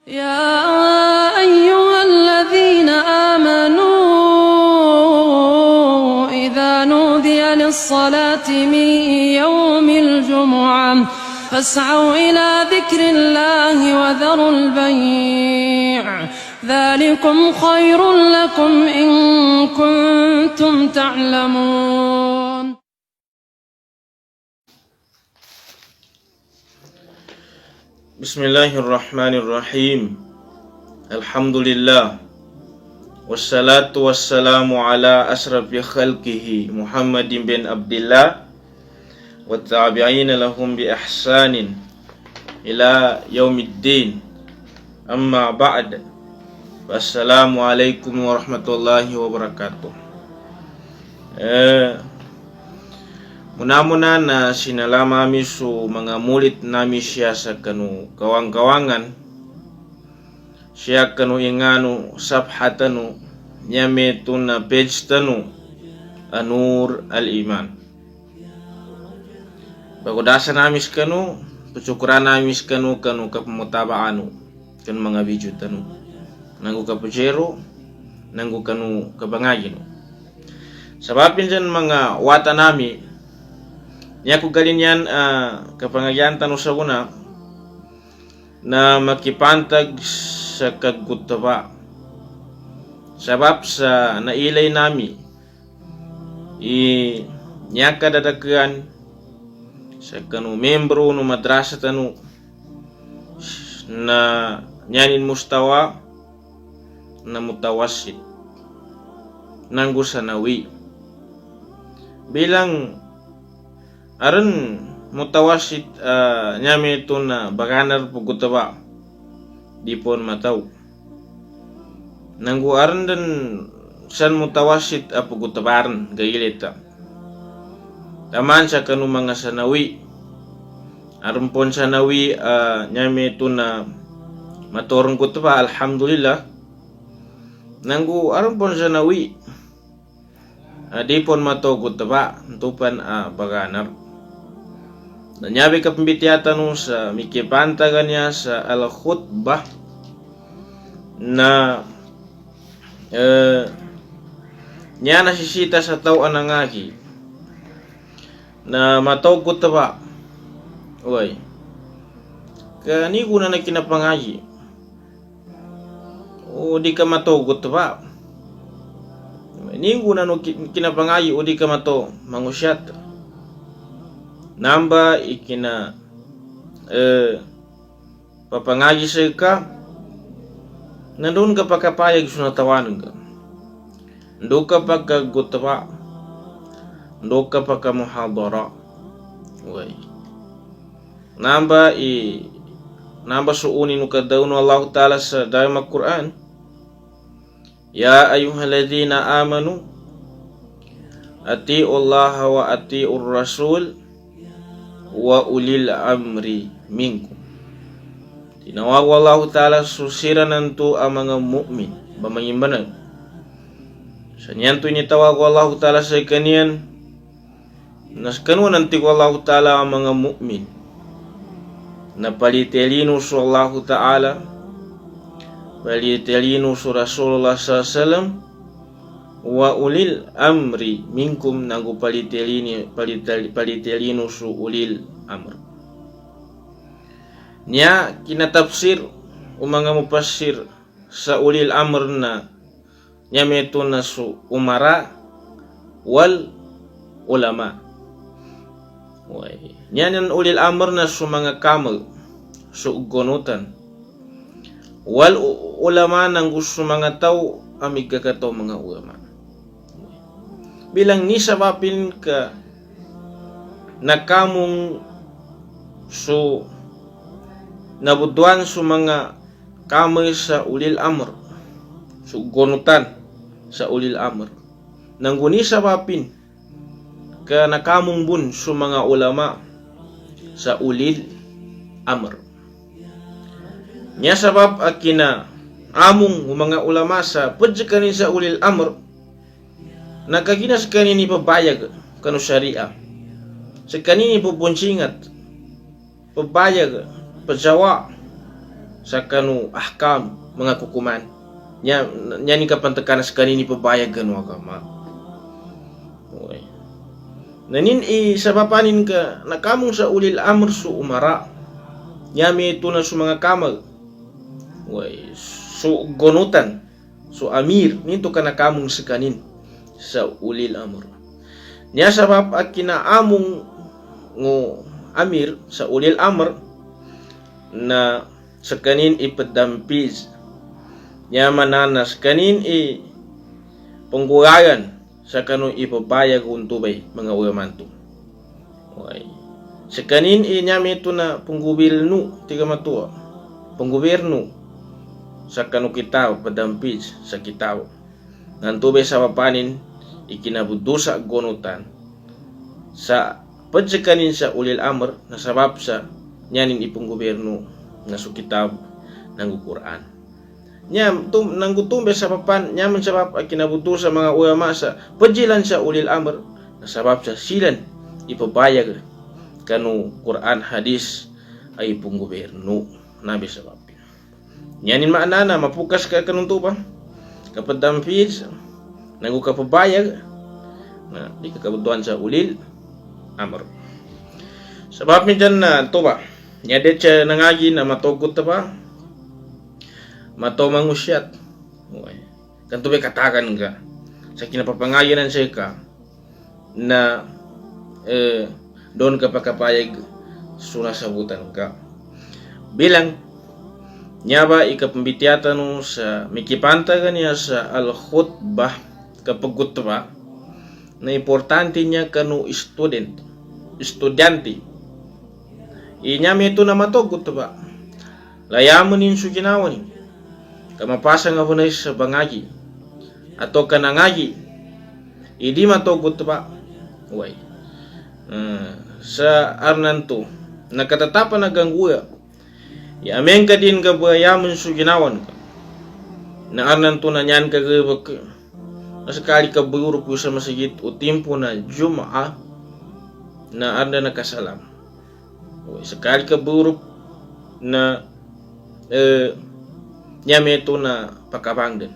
يا أيها الذين آمنوا إذا نودي للصلاة من يوم الجمعة فاسعوا إلى ذكر الله وذروا البيع ذلكم خير لكم إن كنتم تعلمون. Bismillahirrahmanirrahim. Alhamdulillah. Wassalatu wassalamu ala asrafi khalqihi Muhammadin bin Abdillah wa tabi'ina lahum bi ihsanin ila yaumiddin. Amma ba'd. Wassalamualaikum warahmatullahi wabarakatuh. Muna-muna na sinalama mi su mga mulit nami siya sa kanu kawang-kawangan siya kanu inganu sabhatanu nyame tu na page tanu Anur al-Iman. Bagudasa namis kanu pucukuran namis kanu kapamutabaanu kanu mga video tanu nanggu kapujero nanggu kanu kabangagino sababin dyan mga wata nami niya ko galinyan kapangagyan tanu sa una na makipantag sa kagutaba sabab sa nailay nami niya kadadakan sa kanu membro no madrasa tanu na nyanin mustawa na mutawasid nanggu sanawi bilang aron mutawasid nyame ito na bakanar pugutaba di pon mataw nanggu aron dan san mutawasid pugutabaran gayilita taman sa kanu mga sanawi aron pon sanawi nyame ito na maturong kutaba alhamdulillah nanggu aron pon sanawi di pon mataw kutaba tupan bakanar. Nanyabi kapambitiyata nung sa mikipantagan niya sa al-khutbah na niya nasisita sa tawaan ng aki na matawag ko ba uy kani ko na nakinapangagi o di ka matawag ko ba ni ko na kinapangagi o di ka mato mangusyat namba ikina papangagi sa ka nandun ka pagkapayag sunatawanan ka ndo ka pagkagutaba ndo ka pagkamuhadara way namba suunin ka daw no Allah Ta'ala sa dalam Al-Quran ya ayyuhalladhina amanu ati'u Allah wa ati'ur Rasul wa ulil amri minkum. Tinawag Allah Ta'ala susiran nanto ang mga mu'min bamangimbanan. Sa niyan to initawag Allah Ta'ala sa kaniyan nas kanuan nanti Allah Ta'ala ang mga mu'min na palitelino su Allah Ta'ala palitelino su Rasulullah SAW wa ulil amri minkum nanggu palitelino su ulil amr niya kinatafsir o mga mupassir sa ulil amr na niya meto na su umara wal ulama niya nan ulil amr na su mga kamal su ugonutan wal ulama nanggu su mga tao amig kakataw mga ulama bilang ni sabapin ka nakamong so nabuduan su mga kamay sa ulil amr so gonutan sa ulil amr nangguni sabapin ka nakamong bun su mga ulama sa ulil amr niya sabab akina among mga ulama sa pudjikanin sa ulil amr nakaginas kanini pabayag kanu syariah sa kanini pupunsingat pabayag pajawa sa kanu ahkam mga kukuman nya ni kapantakan sa kanini pabayagan wa kama. Okay. Nanin sabapanin ka nakamong sa ulil amr su umara nyami ito na su mga kamag su gonutan su amir nito ka nakamong sa kanin sa ulil amr nya sabab at kinaamong ngo amir sa ulil amr na sa kanin ipadampiz nya mananas kanin pangguyagan sa kanu ipabayag untubay mga uyamanto. Okay. Sa kanin nyami ito na panggobyerno tiga matua panggobyerno sa kanu kitaw padampiz sa kitaw nantubay sa papanin ikinabudusa gonutan sa padsakanin sa ulil amr na sabab sa nyanin ipanggobyerno na su kitab ng Quran. Nyam nanggutumbe sa papan nyaman sabab ay kinabuto sa mga ulama sa pajilan sa ulil amr na sabab sa silan ipabayag kanu Quran hadis ay panggobyerno nabi sabab. Nyanin maanana mapukas ka kanun tuba kapag dampis nanggu kapabayag na di kakabutuan sa ulil amr. Sabab minsan na tuba nyadet siya nangagi na matugot pa mato mangusyat. Kanto ba katakan ka sa kinapapangayanan siya ka na doon ka pakapayag sunasabutan ka bilang nya ba ikapambitiyatan no sa mikipanta niya sa al-khutbah kapag gutba na importante niya kanu estudyante inyami ito na matugot ba layamunin su ginawan kamapasa nga hunay sa bangagi ato kanangagi idi matugot ba way sa arnanto nakatatapan na gangguya yamen ka din ka bayamun su ginawan ka na arnanto na nyan ka gabak nasakali ka buyuro po sa masagit o timpo na Jum'a na arna nakasalam way sakali ka buyuro na nyame ito na pakabangdan.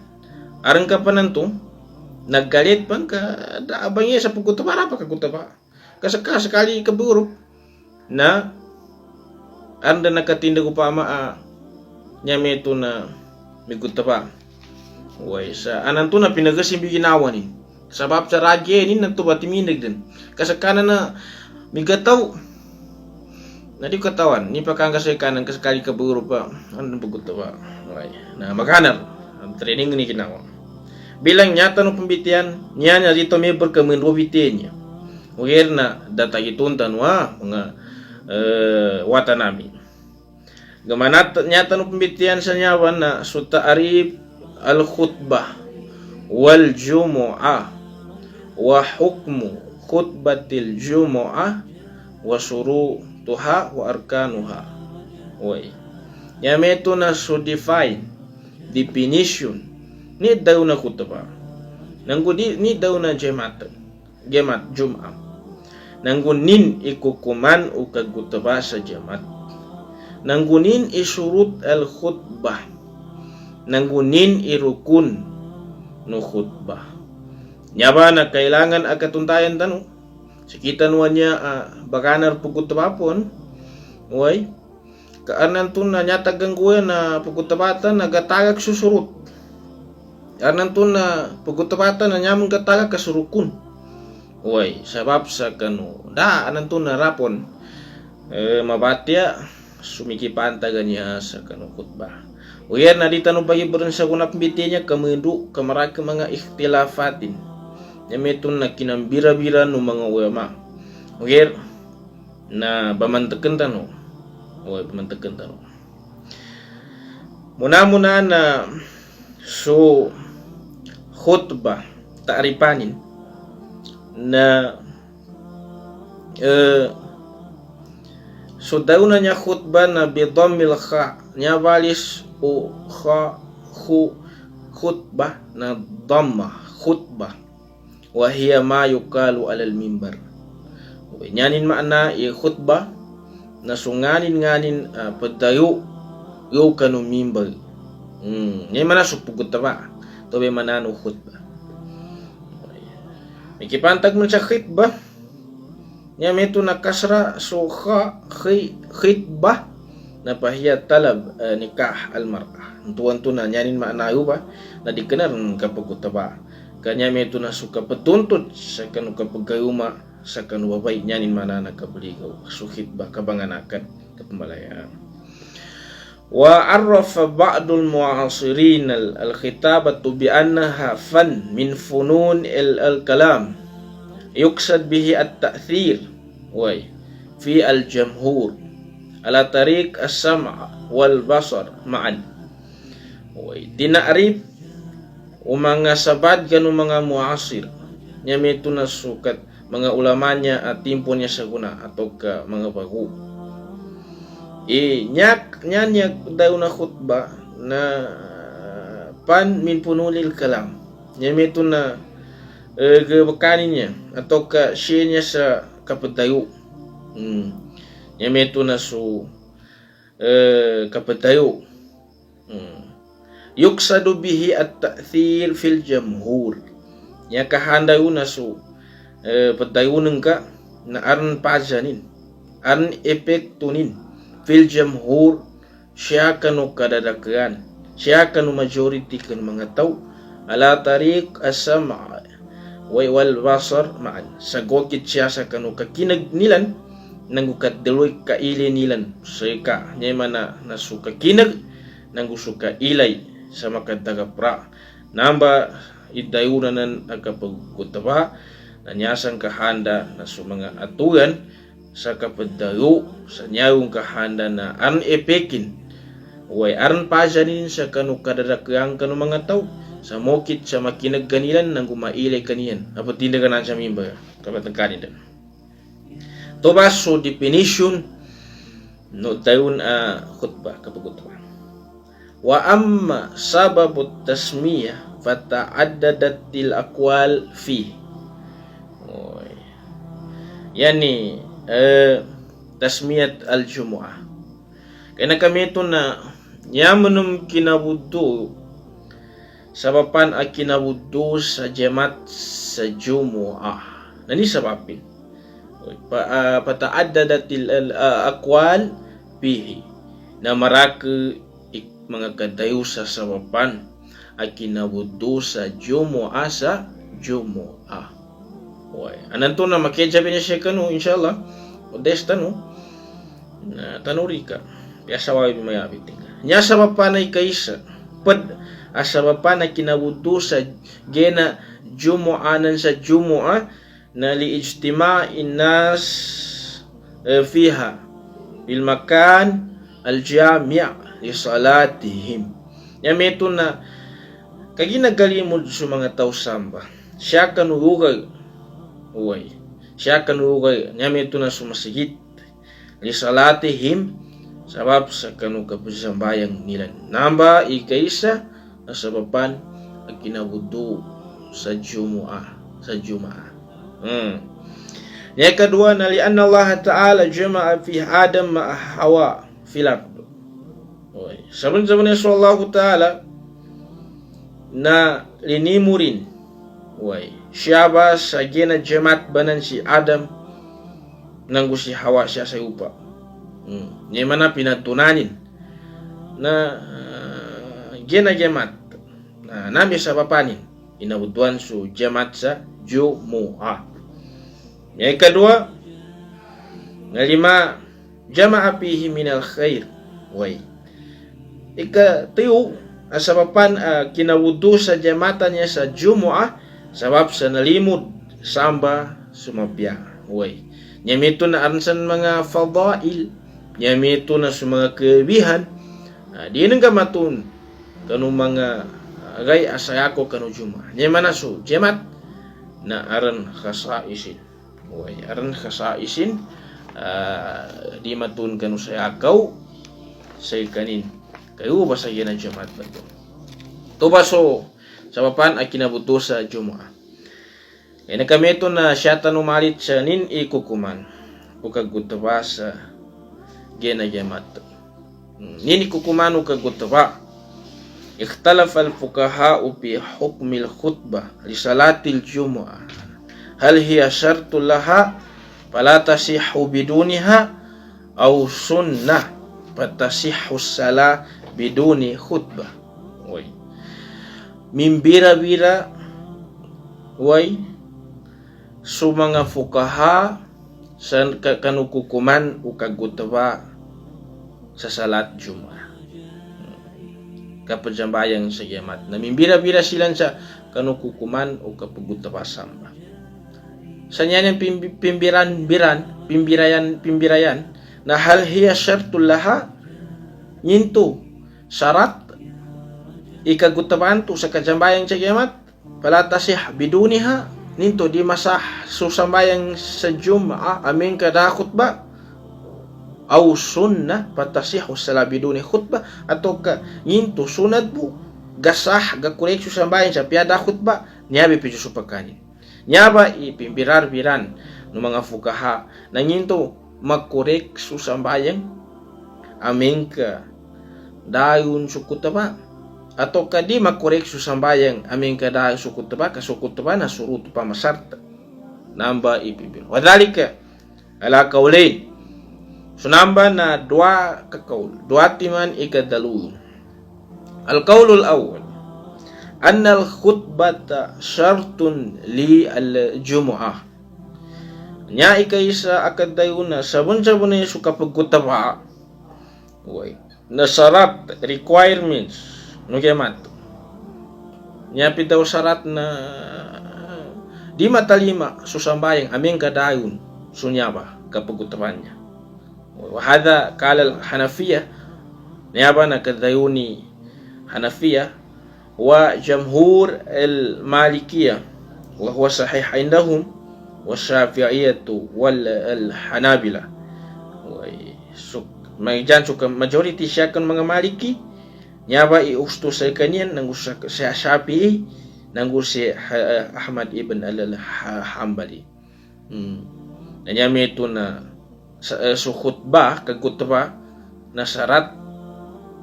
Arang ka pa nanto, naggalit pang ka daabangya sa pagkutaba pa kagutaba. Kasakali kaburo na anda nakatinda ko pa nyame ito na migutaba. Way sa ananto na pinagasimbi ginawa ni. Sabab sa radye ni nanto batiminag din. Kasakana na migataw. Nadi katawan ni pakangga sa kanan kasakali kaburo pa anda pagkutaba. Na maghanap ang training ni ginawa bilang nyata no pembitian nya dito may berkemenwabitian niya uyer na data ituntan wa mga watanami gamana nyata no pembitian sa nyawan na suta arif al khutbah wal jumu'ah wa hukmu khutbatil jumu'ah wa surutuha wa arkanuha way nyame ito na so define definition ni daw na khutbah ni daw na gemat Jum'a nanggunin ikukuman o kagutba sa jamat nanggunin isurut al khutbah nanggunin irukun no khutbah nyaba na kailangan akatuntayan tanong sikitan niya bakanar pagutba pon way kaanan tun na nyata gangguan na pagkutabatan nagatagak susurut. Kaanan tun na pagkutabatan na nyamang gatagak kasurukun. Uy, sabab sa kanu da anan tun na rapon mabatya sumikipanta ganya sa kanu khutbah. Uyer na di tanong bagi berin sa kunap mbitinya kamendu kamaraka mga ikhtilafatin. Yametun na kinambira-bira no mga ulama. Uyer na bamantaken tanong pemantekan tano. Muna na so khutbah ta'ripanin na so daw na niya khutbah na bidammil kha nya balis o kha khu khutbah na dhamma khutbah wa hiya ma yuqalu alal mimbar. Nyanin makna khutbah na sunganin-nganin padayo yo kanu mimbar. Nya mana supugut ba to be manano khutbah. Mikipantag man sa khitbah nya meto nakasra so khitbah na pahiya talab nikah almar'ah. Tuan tu na nyanin maknayo ba na dikenar kapag utaba. Kanya meto na suka petuntut sa kanu kapag gayuma sa kanu babay nyanin mana nakabaligaw. So khitbah kabanganakan kapambalayaan. Wa arrafa ba'dul mu'asirin al-khitabatu bi annaha fan min funun al-kalam yuqsad bihi at-ta'thir fi al-jamhur ala tariq as-sam' wal basar ma'an. Tinarif o mga sabad kanu mga mu'asir nya meto na sukat mga ulamanya at timpo niya sa guna atau ka mga bago. Nyak daw na khutbah na pan min punulil kalam. Nya meto na gebekanin niya atau ka siya niya sa kapatayo. Nya meto na su kapatayo. Yuksadu bihi at-ta'thir fil jamhur. Nya kahandayo na su patayunan ka na aran pajanin, aran epektunin fil jamhur siya kanu kadadakan, siya kanu majority kanu mga tao ala tariq as-sam' wal basar ma'an. Sagokit siya sa kanu kakinag nilan nanggukat deloy kaili nilan seka nya mana nasuka kinag nanggusuka ilay sa makadagapra namba idayunan agapagkutaba nanyasan kahanda na sa mga atugan sa kapadayo sa nyawong kahanda na aran epekin aran pajanin sa kanu kadadakyang kanu mga tao sa mokit sa makinag kanilan nang gumailay kaniyan apat tindagan sa mimba kapatag kanidan. To ba so definition no dayun khutbah kapag khutbah. Wa amma sababut tasmiyah fata'addadatil aqwal fi. Yani tasmiyat al-jumu'ah. Kaya kami ito na yamanum kinabuddo sabapan ang kinabuddo sa jemaat sa jumu'ah. Nani sabapin? Pata'addadatil aqwal fihi na maraka mga kadayo sa sabapan ang kinabuddo sa jumu'ah sa jumu'ah. Ananto na makijabi niya siya kanu inshallah modesta no na tanuri ka piasawa bimayabit nya sabapanay kaysa pad asabapan na kinabuddo sa gena jumu'anan sa jumu'ah na liijtima'in nas fiha bil makan al jami' li salatihim. Nya meto na kaginagalimod sa mga tao samba siya kanurugay siya kanurugay nya meto na sumasigit li salatihim sabab sa kanu kapasambayang nila namba ikaysa na sabapan ang kinabuddo sa jumu'ah Yang kedua na lianna Allah Ta'ala jama'a fi Adam ma'a Hawa fil ard. Saban-saban Allah Ta'ala na linimurin siya sa gina jamaat banan si Adam nanggu si Hawa siya sa upa. Nya mana pinatunanin na gina jamaat na nami sa papanin inabutuan su jamaat sa jumu'ah. Yang kedua, ngalima jama'a fihi minal khair. Ikatiyo, asabapan kinawudu sa jamatannya sa jumu'ah sabab sa nalimod samba sumapya. Nyamito na aransan mga fadail, nyamito na sa mga kelebihan. Di nang kamatun kanu mga agay asayako kanu jumu'ah. Nyamana su jamat na aran khasaisin. Aran khasaisin di matun kanu sayakaw say kanin kayo ba sa yan ang jamaat na ito to baso sabapan ay kinabuto sa jumu'ah kaya nakami ito na siya tanumalit sa nin ikukuman pukagutaba sa gena jamaat nini kukumanu kagutaba. Ikhtalafa al-fuqaha'u fi hukmi al-khutbah li salatil jumu'ah. Hal hiya syartul laha fala tasihhu biduniha aw sunnah fatasihhu salah biduni khutbah. Mimbira-bira so mga fukaha sa kanukukuman o kagutaba sa salat Juma'a. Kapajambayang sa yamat. Namimbira-bira sila sa kanukukuman o kapagutaba samba. Sa niyan yung pimbirayan na hal hiya syartul laha yinto syarat ikagutabaan to sa kajambayang sa yamat pala tasih biduniha ninto di masah susambayang sa Juma'a amin kada khutbah aw sunnah patasihu sala biduni khutbah atau ka ninto sunad bu gasah gakurek susambayang sa piada khutbah niyabi pijo supakanin nyaba ipimbirar-biran ng mga fukaha na ninto magkorek susambayang amin ka dayon sukutaba atau kadi makorek susambayang amin kada sukutaba kasukutaba na surutu pamasarta namba ipibir wadhalika ala kaulain sunamba na dua timan ikadalu al qaulul awwal anna al khutbata syartun li al jumu'ah nya ikaisa akadayuna sabun-sabun na suka pagkutaba na syarat requirements no yamat nya pitaw syarat na di matalima susambayang amin kadayun sunyaba kapagutabannya wa hadha qala al hanafiyah niyaba na kadayuni hanafiyah wa jamhur al malikiyah wa huwa sahih indahum wa syafi'iyatu wal al hanabila may jan suka majority siya kan mga maliki nyaba iusto sa kanyan nang sa Shafi'i nang si Ahmad ibn al-Hambali nanyami ito na su khutbah kagutba na syarat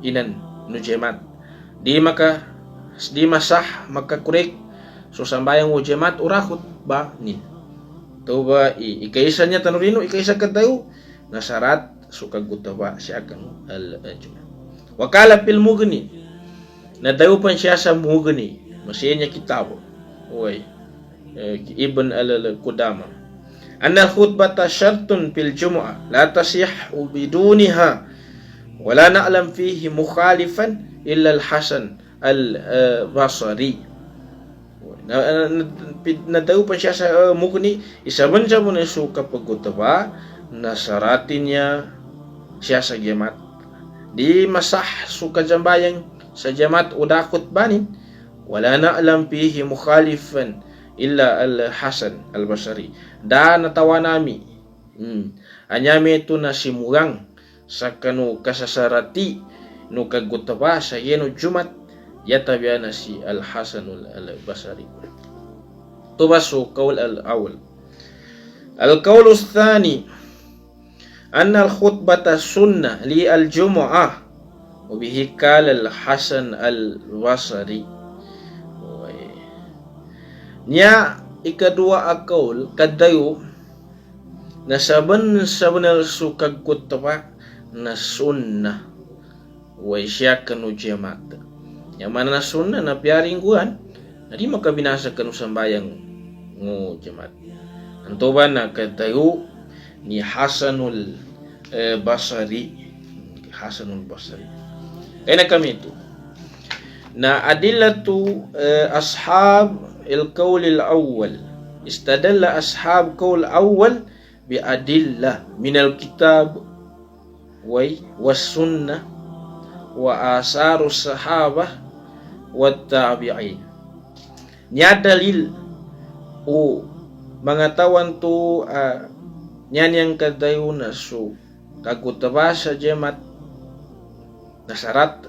inan no jemaat di masah makakurek so sambayang o jemaat ura khutbah nin tuba ikaisa niya tanurino ikaisa kadayo na syarat suka gutaba siya kan al-Juma'a. Wakala fil mughni na dayo pan siya sa mughni masih kitab ibn al-Qudama anna khutbata syartun fil Jumu'ah la tasihhu biduniha wala na'lam fihi mukhalifan illa al-Hasan al-Basri na dayo pan siya sa mughni isaban-saban na suka pagutaba na syaratin niya siya sa jemaat di masah suka jambayang sa jemaat udah khutbanin wala na'lam fihi mukhalifan illa al-Hasan al-Basri da natawa nami anyami ito na simurang sa kanu kasasarati no kagutaba sa yeno Jumat yatabiya na si al-Hasan al-Basri tubasu qaul al-awwal al-qaul ats-tsani anna al-khutbata sunnah li al-Jumu'ah wa bihi qala al-Hasan al-Basri nya ikadua akaul kadayo na saban sukag kutaba na sunnah wa siya kanu jemaat yang mana na sunnah na piaringguan na di makabinasa kanu sambayang ngo jemaat antoba na kadayo ni Hasanul Basri kaya kami itu na adillatu ashab al-qawl al-awwal istadalla ashab qawl awwal bi adillah min al-kitab was sunnah wa asarus sahabah wat tabi'in nya dalil o mga tawan to nyan yang kadayo na su kagutaba sa jemaat na syarat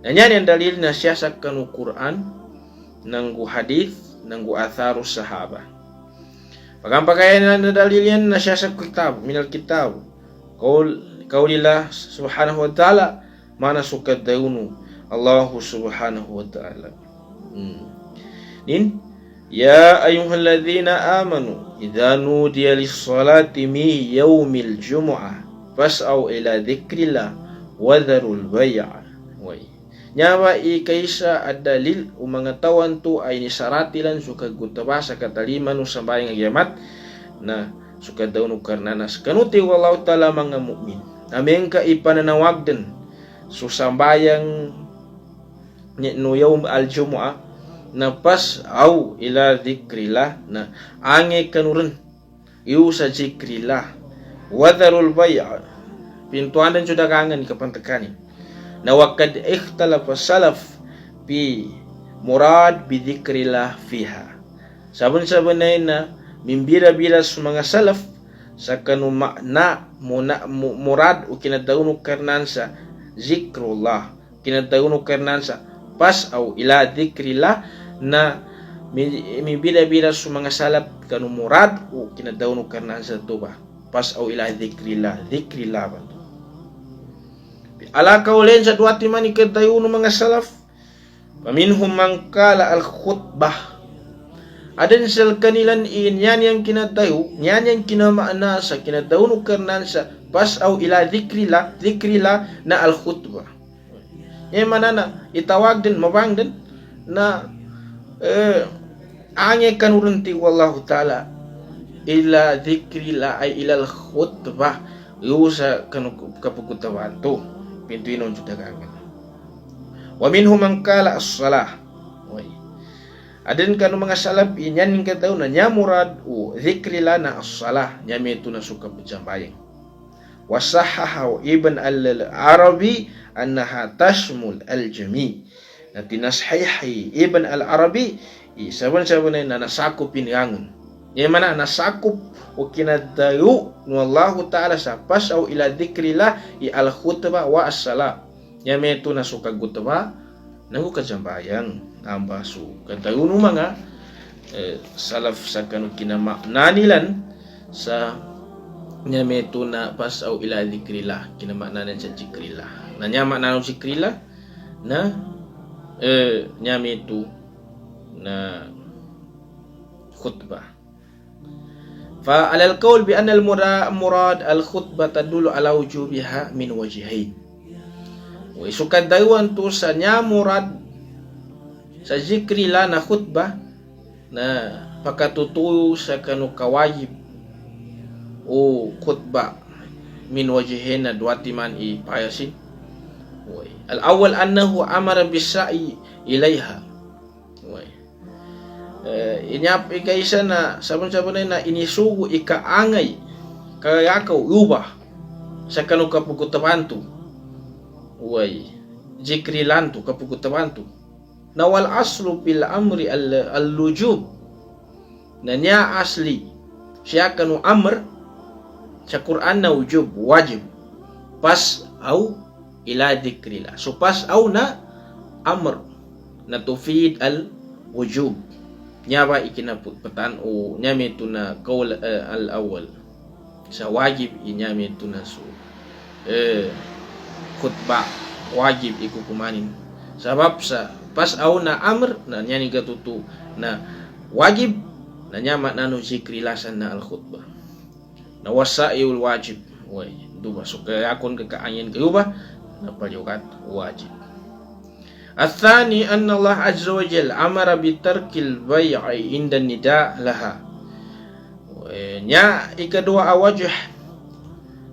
na nyan yang dalil na siya sa kanu Quran nanggu hadith nanggu atharus sahaba pagampagayan na dalil yan na siya sa kitab minal kitab Qaulillah subhanahu wa ta'ala mana suka daunu Allah subhanahu wa ta'ala. Nin ya ayyuhalladzina amanu idza nudiya lis-salati min yaumil jumu'ah fas'au ila dzikrillah wa dharul bay'a. Nyawa kaisa adalil mga tawan tu ay nisaratilan suka gutabasa katalima no sambayang agyamat na suka daw no karnanas kanuti wallahu ta'ala mga mu'min amin ka ipananawagdan so sambayang no yawm al-jumu'ah na pas au ila dzikrillah na ange kanuren iu sa dzikrillah wadarul bay'a pintuan dan sudah kangen kapantekani na wakad ikhtalafa salaf bi murad bi dzikrillah fiha sabun-sabun na mimbira-bira sa mga salaf sa kanu makna murad o kinadauno karnan sa zikrullah kinadauno karnan sa pas au ila dzikrillah na mimbira-bira sa mga salaf kanu murad o kinadauno karnan sa tuba pas au ila dzikrillah ba ala kaulen sa dua timan ikadayuno mga salaf paminhum man qala al khutbah adan sel kanilan inyan yang kinadayu nyan yang kinamakna sa kinadauno karnan sa pas au ila dzikrillah na al khutbah yan manana itawag din mabang din na ange kanurunti wallahu ta'ala ila dzikrillah ay ila al khutbah yusa kanu kapukutawan to pintuinon sudah kangen. Wa minhum man qala as-salah. Aden kanu mga salaf inyan ning kataw na nya murad o zikrillah na as-salah nya metu na suka pejambayang. Wa sahaha ibn al-Arabi annaha tashmul al-jami. Na tinashihi ibn al-Arabi saban-saban na nasakop pinangon. Nya mana nasakop o kinadayu no Allah ta'ala sa pas au ila dzikrillah i al khutbah wa as-salah nya metu na suka gutba nangu kajambayang amba su kadayu no mga salaf sa kanu kinamaknanilan sa nya metu na pas au ila dzikrillah kinamaknanan sa dzikrillah na nya maknanon dzikrillah na nya metu na khutbah. فعلى القول بأن المراد الخطبة تدل على وجوبها من وجهين. Isukat dayuan tu sa nya murad sa zikrillah na khutbah na pakatutuyo sa kanu kawajib o khutbah min wajhin na dua timan i payasin. Al-awwal annahu amara bis-sa'i ilaiha. Inyap ikaisa na sabon-sabon na inisugo ikaangay kayakaw ubah sa kanu kapugutabantu zikrilantu kapugutabantu nawal aslu bil amri al-lujub na niya asli siya kanu amr sa Quran na wujub wajib pas au ila dzikrillah so pas au na amr na tufid al-wujub nyawa ikinaputpatan o nyame tu na qaul al-awwal sa wajib inyame tu na su khutbah wajib ikukumanin sabab sa pas au na amr na nyani gatutu na wajib na nyama nanu zikrilasan na al-khutbah na wasaiul wajib duba so kaya akon kakaanyan kayo ba na pajukat wajib. الثاني أن الله عز وجل أمر بترك البيع عند النداء لها. Nya ikadua awajah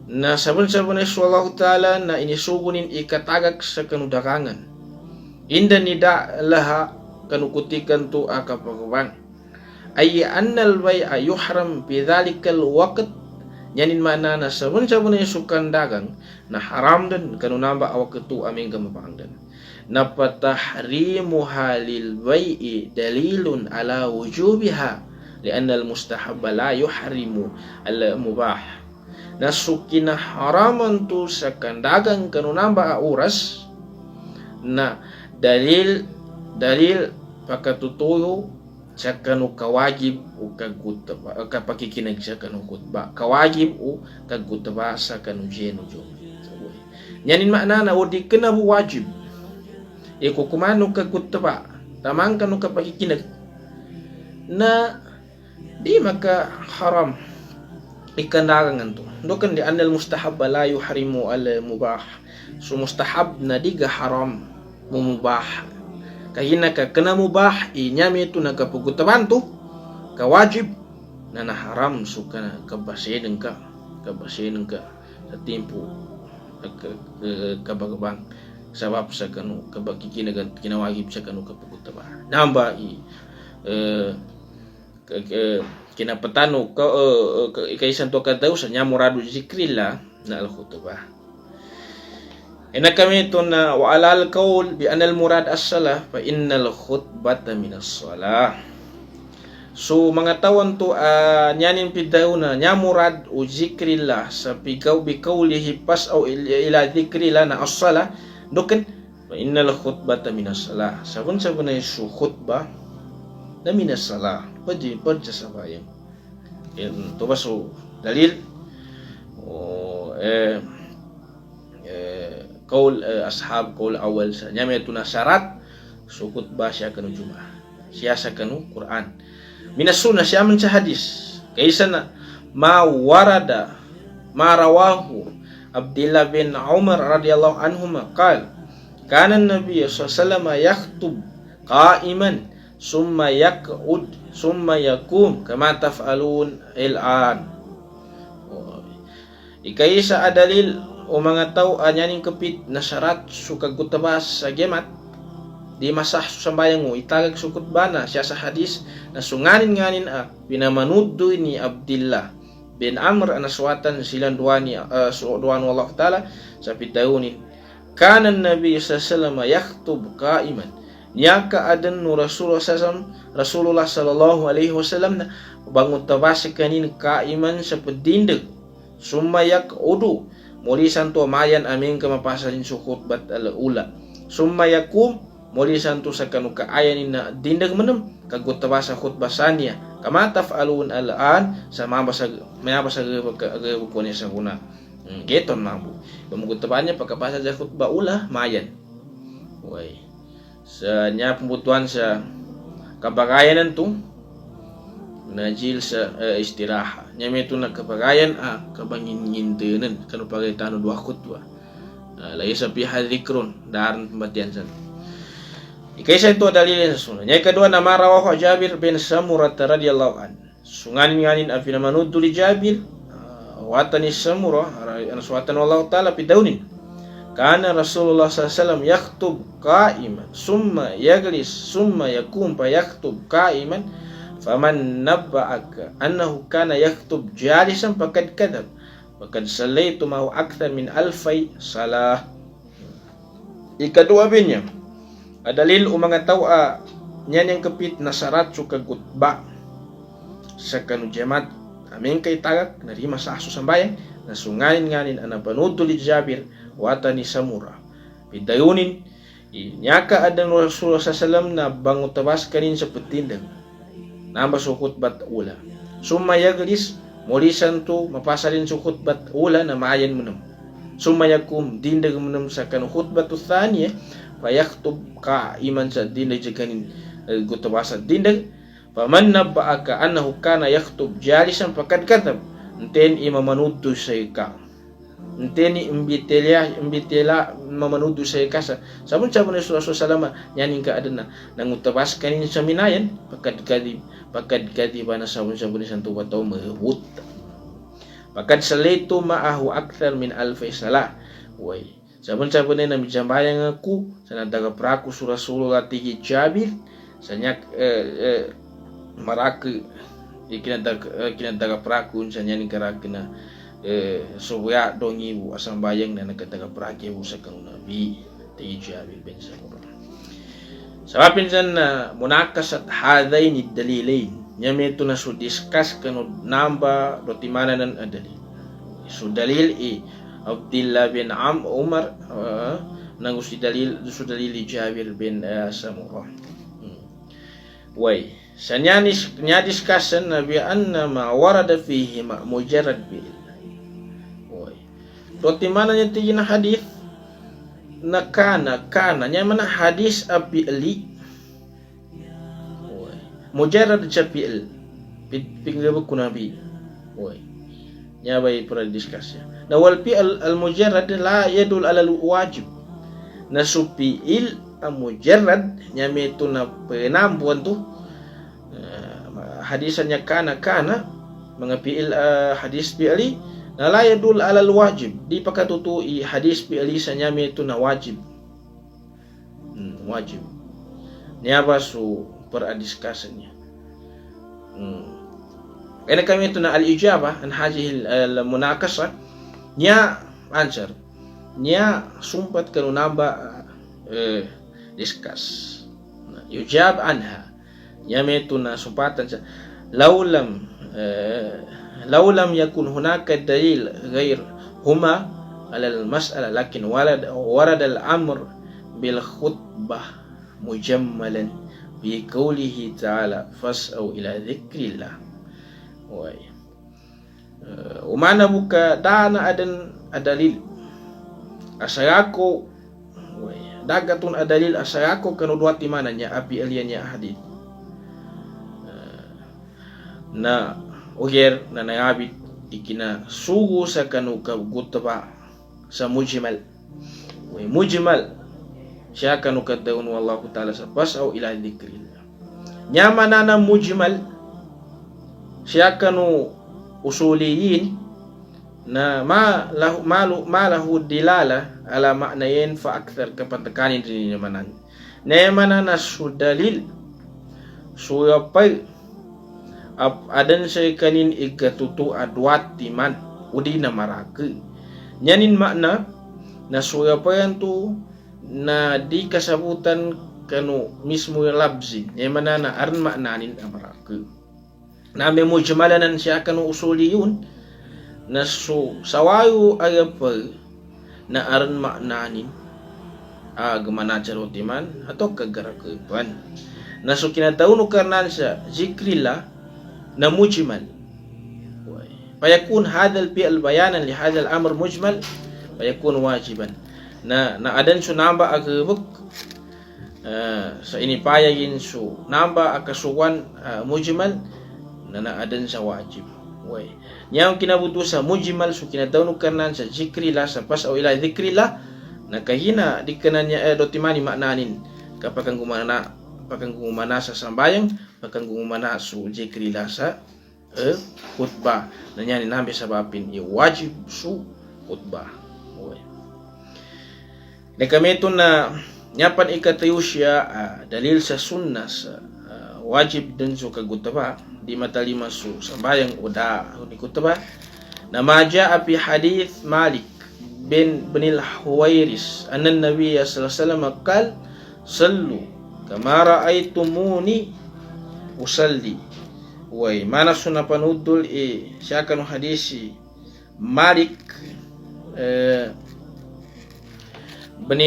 na sabun-sabun Allah Ta'ala na inisugunin ikatagak sa kanudakangan inda nida laha kanukutikan tu akapagubang ay annal bay'a yuhram bidhalikal waqt nyanin mana na sabun-sabun sukan dagang na haram dan kanunamba awaktu aming gamapangdan na patahrimuha lil bai'i dalilun ala wujubiha lianna al mustahabba la yuhrimu al mubah na sukina haraman tu sa kandagang kanunamba auras na dalil pakatutuyo sakanu kawajib u kagutaba kapakikinag sakanu khutbah kawajib u kagutaba sakanu jenu jom nyanin maknana o di kena bu wajib iko kumanu kagutaba tamang kanu kapakikinag na di maka haram ikandarangan to dokan di anal mustahab la yuharimu al mubah so mustahab na diga haram mubah kahina ka kena mubah inyami itu nakapugutaban to ka wajib na haram so kana kabaseden ka sa tempo kabagabang sabab sa kanu kabagikinagan kinawagib sa kanu kapugutaba namba kinapatano kaysan to kadaw sa nya muradu zikrilla na al khutbah ina kami ito na wa'alal qaul bi anal murad as-salah fa innal khutbata minas salah. So mga tawon to nyanin pidaw na nya murad o zikrillah sa pigaw bi qawlihi pas o ila zikrillah na as-salah doken fa innal khutbata minas salah. Sabun na su khutbah na minas salah. Pwede sa bayan. Ito ba so dalil o kaul ashab kaul awal sa nyame ito na syarat sukut ba siya kanu Jumat siya sa kanu Quran minas sunnah siya man sa hadis kaysa na ma warada ma rawahu Abdullah bin Umar radhiyallahu anhuma qala kana an-nabiy sallallahu alaihi wasallam yakhutub qa'iman summa yaq'ud summa yakum kama taf'alun al-an ikaysa adalil o mga tao anyaning kapit na syarat sukag kutabas sa gemat di masah sambayang mo itagag sukut bana siya sa hadis na sunganin pinamanudo ni Abdullah bin Amr anaswatan silang duwani duwan Allah Ta'ala sa pitaunin kana Nabi sallallahu yaktub qa'iman niya kaadan no Rasulullah sallallahu alaihi wasallam na bangun tabas kanin qa'iman sa pedindag sumayak udu muli santo mayan amin ka mapasalin su khutbat al-ula summa yakum muli santo sa kanu kaayanin na dindag manam kagutaba sa khutbah saniya kama taf'alun al-an sa mabasag kunya sa kuna geton mabu pemugutabannya pagkapasa sa khutbah ula mayan way sa nya pembutuhan sa kabagayanan to najil sa istiraha nyame ito na kapagayan kabangin-ngintinan kanu pagaytano dua khutbah lagi sa pihadikron daran pembatian san ikaysa ito dalilin sa sunnah nya kedua na marawahu Jabir bin Samurah radhiyallahu an sunganin afinamanudu li Jabir watani Samurah anaswatan Allah Ta'ala pidaunin kana Rasulullah sallallahu alaihi wasallam yaktub qa'iman summa yajlis summa yakum fa yaktub qa'iman faman nabba'aka annahu kana yaktub jalisan faqad kadzab faqad sallaitu ma'hu akthar min alfai salah ikadua binya adalil mga tawa nyan yang kapit na syarat suka gutba sa kanu jamaat amin kay tagak narima sa aso sambayan na sunganin ana panudo li Jabir watani Samurah pidayunin inyaka adan Rasulullah sallallahu alaihi wasallam na bangutabas kanin sa petindang namba su khutbat ula summa yaglis molisan tu mapasalin su khutbat ula na maayan menem summa yakum dindag menem sa kan khutbatu thaniya fa yaktub qa'iman sa dindag jakanin gutubasa dindag faman nabba'aka annahu kana yaktub jalisan faqad katab enten imamanudu sayka nteni imbitela mamanudu sayka sabun Rasulullah sallallahu nyaning ka adana nangutabas kanin sa minayan pakad kadi bana sabun santu watau mahut pakad salitu ma'ahu akthar min alfi salah way sabun na mijambayang aku sanadaga praku su Rasulullah tigi Jabir sanyak marake ikinadaga praku sanyaning karakina suya dongi bu asam bayang na nagkataga prake bu sa kanuna Nabi tigi Jabir bin Samurah sabab pinsan na munakas at hadaini dalilain nyame ito na su discuss kanu namba rotimana nan adali su dalil Abdullah bin Umar nang su dalil Jabir bin Samurah way nya discussion nabi anna ma warada fihi ma mujarrad bil. Roti mana nya tigina hadis na kana nya mana hadis api ali mujarrad chapi'il pinggir buku nabi nya bai pernah diskusi na wal fi'l al mujarrad la yadul ala al wajib na supi'il al mujarrad nya metu na penampuan tu hadisannya kana mengapi'il hadis fi'li na la yadul ala al wajib di pakatutu hadis fi'li sanya metu na wajib wajib nya basu per diskusinya Ina kami itu na al-ijabah an hadhihi al-munaqasha nya answer nya sumpat kanu namba discuss yujab anha nya metu na sumpatan laulam yakun hunaka dalil ghair huma ala al-mas'ala lakin warada al-amr bil khutbah mujammalan bi qawlihi ta'ala fas'au ila dzikrillah umana buka dana adan adalil asayako dagatun adalil asayako kanu dua timananya api aliannya hadith na uger na nayabit ikina sugu sa kanu ka gutaba sa mujmal siya kanu kadaun wallahu ta'ala sa pasau ila dzikrillah nyamana na mujmal siya kanu usuliyin na ma lahu dilala ala ma'nayin fa akthar kapatakanin din manan na mana na sudalil suyapay adan say kanin igatutu adwat timan udi na marake nyanin makna na suyapayan tu na di kasabutan kanu mismo labzi na mana na aran maknanin amarake na may mujmalanan siya kanu usuliyun na sawayu ayapal na aran maknanin agmana charotiman atau kagarakepan na kinatauno karnan sa zikrillah na mujmal payakun hadal fi'l bayanan li hadal amr mujmal payakun wajiban na adan su namba agabuk sa ini payagin su namba akasuwan mujmal na adan sa wajib yang kinabuto sa mujmal su kinatauno karnan sa zikrillah sa pasau ila zikrillah na kahina di kananya dotimani maknanin kapag gumana sa sambayang kapag gumana su zikrillah sa khutbah na nyani nambe sabapin wajib su khutbah na kami ito na nyapan ikatayo siya dalil sa sunnah sa wajib din su kagutaba di matalima su sambayang uda ni khutbah na maja fi hadith Malik bin al-Huwairis anna an-nabiy sallallahu alaihi wasallam qala sallu kama ra'aytumuni usalli mana suna panudul siya kanu hadisi Malik bin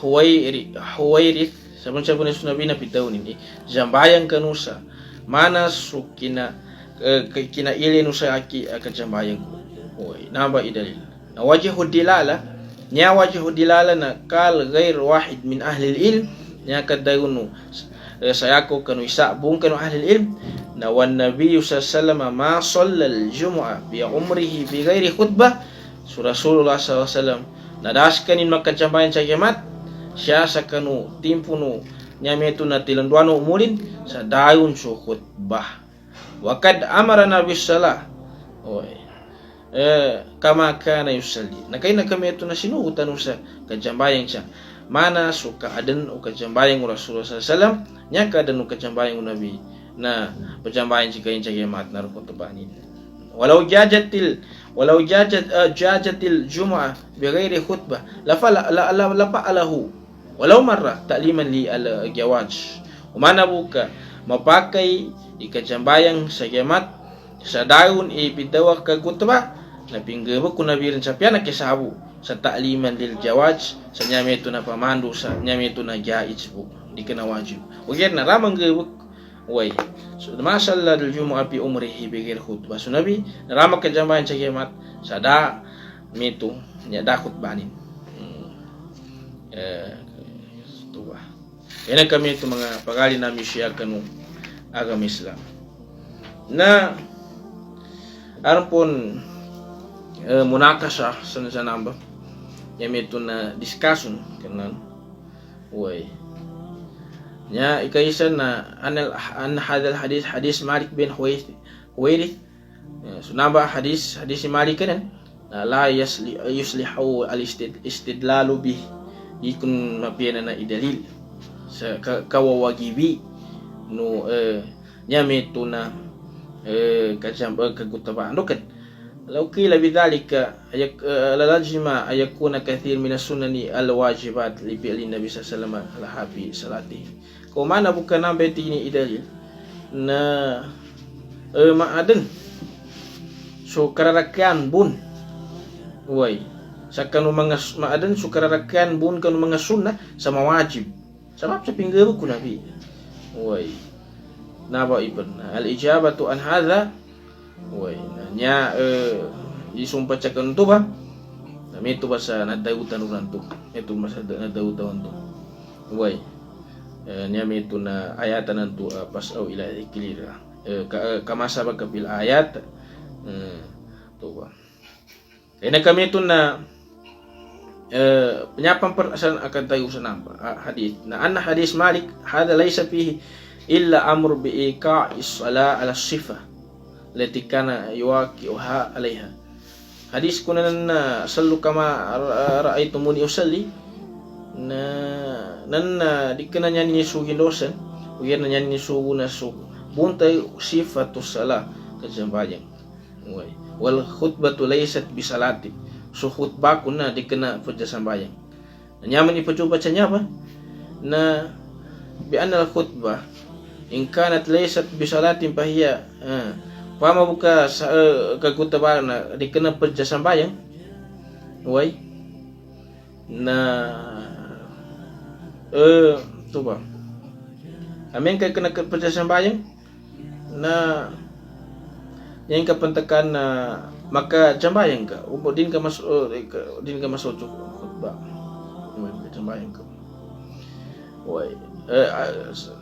al-Huwairis sabon siya pun sunabi na pitawin jambayang kanusa mana su kina ile nusa aki jambayang namba idalil na wajhu dilala na kal ghair wahid min ahli ilm nya kadayunu sayako kanu isa bung kanu ahli ilm na wan nabiy sallallahu ma shalla al jumu'ah bi umrihi bi ghairi khutbah Rasulullah sallallahu na daskanin makacambayan sa jamat siya sa kanu timpunu nya metu na tilanduano umulin sa dayun su khutbah wakad amara nabi sallallahu kama kana yusalli na kay kami ito na sinuutan sa kajambayang siya mana suka adan o kajambayang Rasulullah sallallahu alaihi wasallam nya kadan o kajambayang nabi na pajambayang si kayin sa yamat na rukutubanin walau jajatil jumu'ah bighairi khutbah la fa'alahu walau marra ta'liman li al-jawaz umana buka mapakai ikajambayang sa yamat sa daun ibidawa ka khutbah na pinggaba ko na birin sa piana kisabu sa ta'liman lil jawaz sa nyameto na pamandu sa nyameto na jaiz bu di kana wajib ugyer na ramang gebuk Way. So ma salla al jumu'a fi umrihi bighair khutbah. So Nabi naramak ka jambahan sa kiamat sada mitu nya da khutbanin. Ito ba. Yan kami ito mga pagali namin siya kanong agama Islam. Na aron pon munakasha sa namba. Yan ito na discussion kanan. Way. Ya ikaisa na an hadal hadis Malik bin Huwairith. Sunaba hadis Malik kan la yuslihu al istidlalu bih ikun mapiana na idalil sa kawawagibi no nyame tuna kajamba kagutaba nukat law qila bidhalika lalajma ayakuna kathir min as-sunani al-wajibat li fi'li nabi sallallahu alaihi wasallam al-hafi salati ko mana bukan nambe tini idalil na maaden so kararakan bun way sa kanu mga maaden so kararakan bun kanu mga sunnah sama wajib sabab sa pinggero ko nabi way naba ibn al-ijabatu an hadha way nya isumpa cakan tu ba nami tu basa nadautan uran tu itu masa nadautan tu way nya mi tu na ayatan tu pas au ila ikilira kamasa ba kabil ayat tu ba kena kami tu na penyapan perasan akan tahu senapa hadis na anna hadis Malik hada laysa fihi illa amr bi iqa'is salat ala sifah lati kana yuwaqi'uha 'alaiha. Hadis kunan na sallu kama ra'aitumuni usalli na nan dikana nyanyi sugin dosen uyan nyanyi sugu na su buntay sifatu salah kajambayang wal khutbatu laysat bisalati so khutbah kuna dikana pajasambayang nyaman ipacoba canya ba na bi anna al khutbah in kanat laysat bisalatin fahiya pama buka kagutaba na dikena perjasambayang way na tu ba amin kay kena perjasambayang na yang kapantakan na maka jambayang ka ubo din ka masuk khutbah jambayang ka way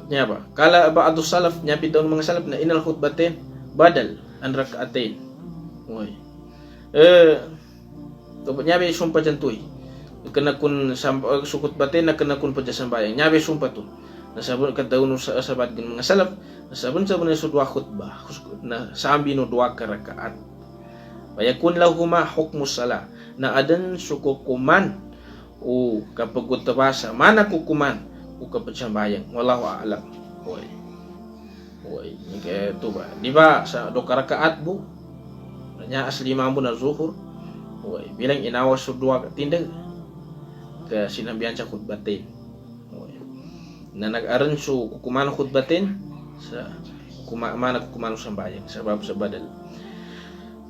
nya ba kala ba'du salaf nya bidon mga salaf na inal khutbatin badal an rak'atain way to nyabe sumpah jantuy kena kun sukut batin na kena kun pajasambayang nyabe sumpah tu nasabun kadaun sahabat gen mga salaf nasabun su dua khutbah na sambi no dua rakaat bayakun lahuma hukmus salah na adan sukukuman o kapag utabasa mana kukuman o kapajasambayang wallahu a'lam way itu ba di ba sa do rakaat bu nya asli mambu na zuhur bilang inawas su dua tindag ke sinabihan sa khutbatin na nag-aron su kukuman khutbatin sa kukumana sambayang sabab sa badal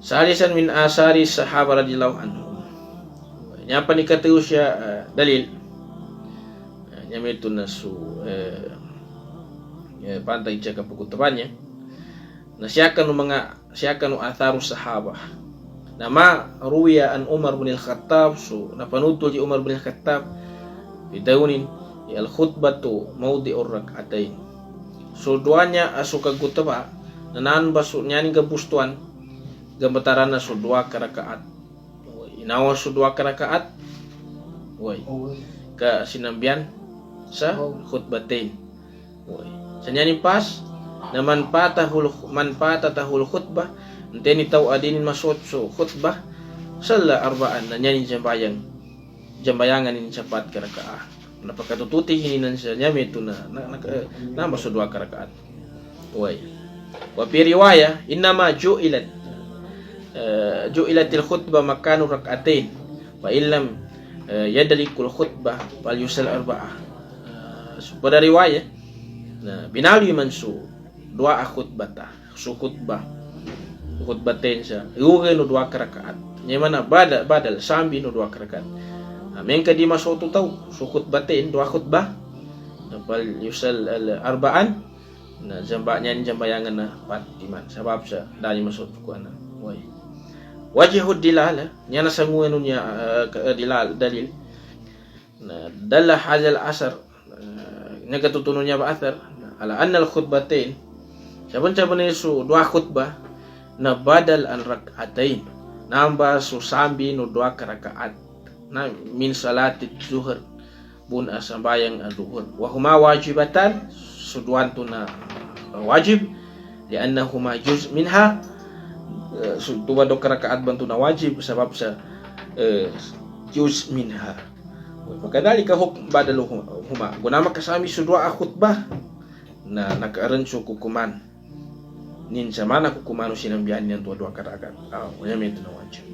salisan min asari sahaba radhiyallahu anhu nya panikatu siya dalil nya metu na su pantay siya kapagutabannya na siya kanu atharu sahabah na ma ruwiya an Umar bin al-Khattab so napanutol si Umar bin al-Khattab bidawnin al-khutbatu mawdi'ur rak'atain so duanya aso kagutaba nanan baso nyaning gabustuan gambataran na so dua rakaat inawa so dua rakaat ka sinambian sa khutbatain sanyani pas naman man patatahul khutbah nteni taw adinin masud so khutbah salla arba'an nanyani jambayangan in sapat karakaah napakatututi hininan sa nyame ito na masud dua rakaat wa fi riwayah innama ju'ilatil khutbah makanu rak'atain wa illam yadlikul khutbah fal yusal arba'ah pada riwayah na binali man su dua khutbah su khutbatin sa iuge no dua rakaat nya mana badal sambi no dua rakaat amen ka di masuto taw su khutbatin dua khutbah fal yusal arba'an na jambanya ni jambayangan na patiman sabab sa dali masud ko na way wajhud dilala nya na sanguan niya dilal dalil na dalla hadal asar nagatutunon niya ba athar ala anna al khutbatain saban-saban su dua khutbah na badal an rak'atain namba su sambi no dua rakaat na min salati zuhur bun asambayang zuhur wa huma wajibatan suduan tu na wajib liannahuma juz minha dua rakaat bantu na wajib sebab sa juz minha wakadhalika hukm badaluhuma gunama kasami sudua khutbah na nakaran su kukuman nin sama na kukuman sinambihan niyan dua rakaat wala may na wajib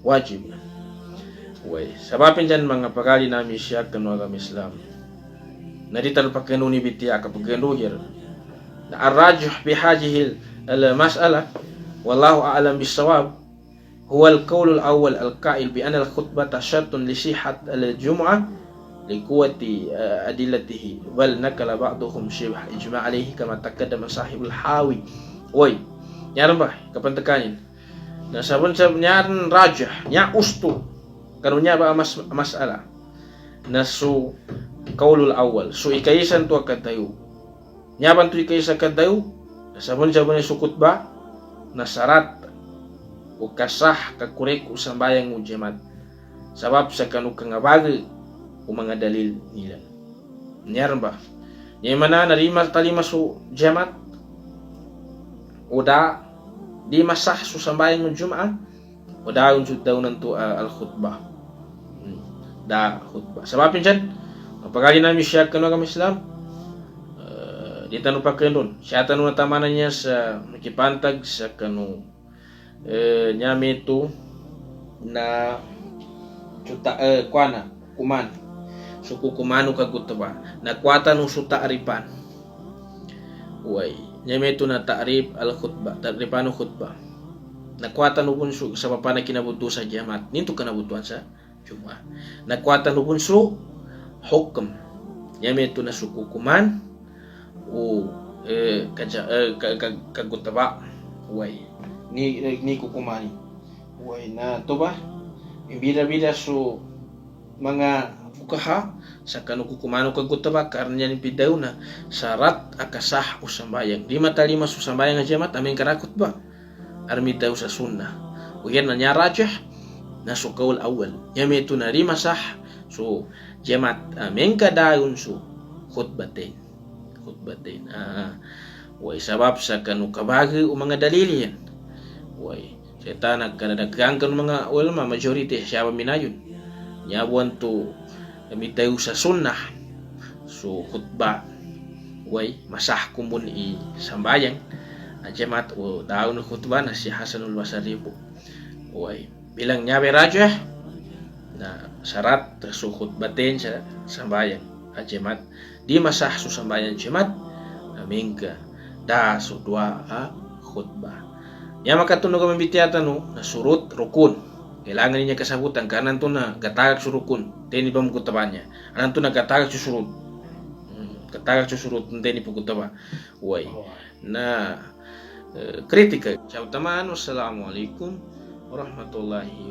wajib sababin dyan mga pagkali namin siya kanwa kami Islam narital pagkanuni bitiya kapagkanugir na arrajih bihajihil al-mas'ala wallahu a'lam bisawab huwa al-qawl al-awwal al-qa'il bi anna al-khutbata shartun li sihat al-jum'ah li quwwati adillatihi bal nakala ba'duhum shibh ijma' alayhi kama taqaddama sahibul hawi nyaran ba kapantakanin na sabon nyaran rajih nya ustu kanunya ba mas'ala na su qaulul awal su ikaisan tu kadayu nyaban tu ikaisa kadayu sabon su khutbah na syarat o kasah kakurek usambayang ujamat sabab sa kanu kangabagi o mga dalil nila nyaran ba nya mana narima talima su jamat uda di masah su sambayang Jumaah uda unjud daw nantu al khutbah da khutbah sabab dyan pagkali namin siya kanu kami Islam di tanu pakendon siya tanu natamana niya sa makipantag sa kanu nyami itu na cuta kuana kuman suku kumanu kagutaba na kuatan usuta aripan nyami itu na ta'rif al khutbah ta'rifanu khutbah na kuatan upun su sa papana kinabuto sa jamat nintu kanabutuan sa Jumaah na kuatan upun su hukum nyami itu na suku kuman kagutaba ni kukumani na to ba bida-bida su mga fukaha sa kanu kukumano kagutaba karnya ni pidaw na syarat akasah usambayang di mata lima susambayang jamat amin karakut ba armi daw sa sunnah uyan na rajih na su qaul awal nyami itu na lima sah su jamat amin kadayon su khutbatain sabab sa kanu kabagi o mga dalili yan saya nagkadagang kan mga ulama majority siya minayon nyabuan to mitayo sa sunnah so khutbah masah kumun i sambayang jamat o daon khutbah na si Hasanul Basri po bilang nyabe rajah na syarat su khutbatin sa sambayang jamat di masah su sambayang jamat mingka da su dua khutbah nya makatunog kami bitiyatan na surut rukun kailangan niya kasabutan kanan to na gatagak su rukun teni ba mukutabannya anan to na gatagak su surut teni pagutaba na kritika sa utamaan. Wassalamualaikum warahmatullahi